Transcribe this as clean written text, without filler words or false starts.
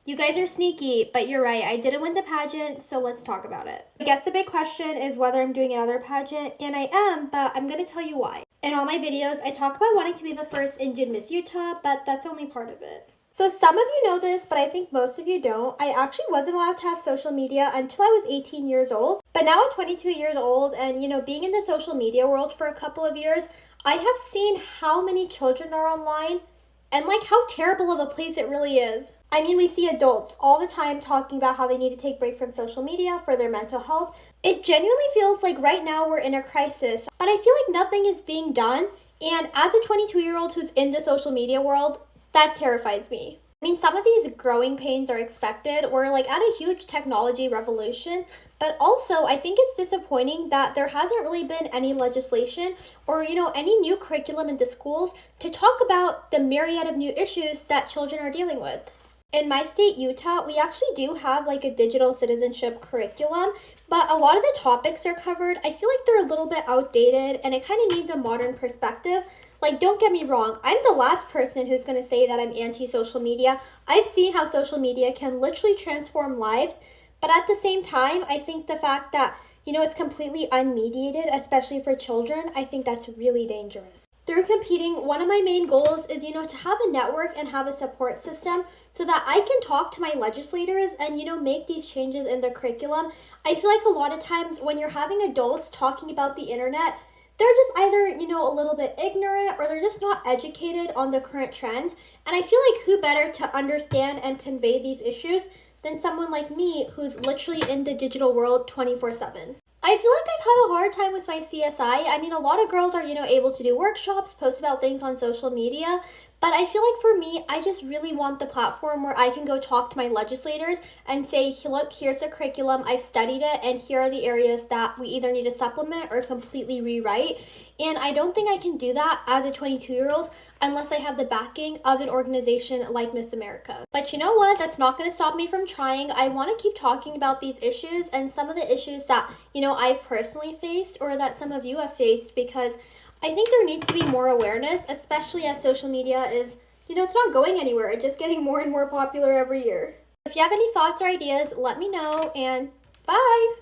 You guys are sneaky, but you're right. I didn't win the pageant, so let's talk about it. I guess the big question is whether I'm doing another pageant, and I am, but I'm going to tell you why. In all my videos, I talk about wanting to be the first Indian Miss Utah, but that's only part of it. So some of you know this, but I think most of you don't. I actually wasn't allowed to have social media until I was 18 years old. But now I'm 22 years old, and being in the social media world for a couple of years, I have seen how many children are online and how terrible of a place it really is. I mean, we see adults all the time talking about how they need to take a break from social media for their mental health. It genuinely feels like right now we're in a crisis, but I feel like nothing is being done. And as a 22-year-old who's in the social media world, that terrifies me. I mean, some of these growing pains are expected. We're at a huge technology revolution, but also I think it's disappointing that there hasn't really been any legislation or, any new curriculum in the schools to talk about the myriad of new issues that children are dealing with. In my state, Utah, we actually do have a digital citizenship curriculum, but a lot of the topics are covered. I feel like they're a little bit outdated and it kind of needs a modern perspective. Don't get me wrong, I'm the last person who's going to say that I'm anti-social media. I've seen how social media can literally transform lives, but at the same time, I think the fact that, it's completely unmediated, especially for children, I think that's really dangerous. Through competing, one of my main goals is, to have a network and have a support system so that I can talk to my legislators and, make these changes in the curriculum. I feel like a lot of times when you're having adults talking about the internet, they're just either, a little bit ignorant or they're just not educated on the current trends. And I feel like who better to understand and convey these issues than someone like me who's literally in the digital world 24/7. I feel like I've had a hard time with my CSI. I mean, a lot of girls are, able to do workshops, post about things on social media. But I feel like for me, I just really want the platform where I can go talk to my legislators and say, look, here's the curriculum, I've studied it, and here are the areas that we either need to supplement or completely rewrite. And I don't think I can do that as a 22-year-old unless I have the backing of an organization like Miss America. But you know what? That's not going to stop me from trying. I want to keep talking about these issues and some of the issues that, I've personally faced or that some of you have faced, because I think there needs to be more awareness, especially as social media is, it's not going anywhere. It's just getting more and more popular every year. If you have any thoughts or ideas, let me know, and bye!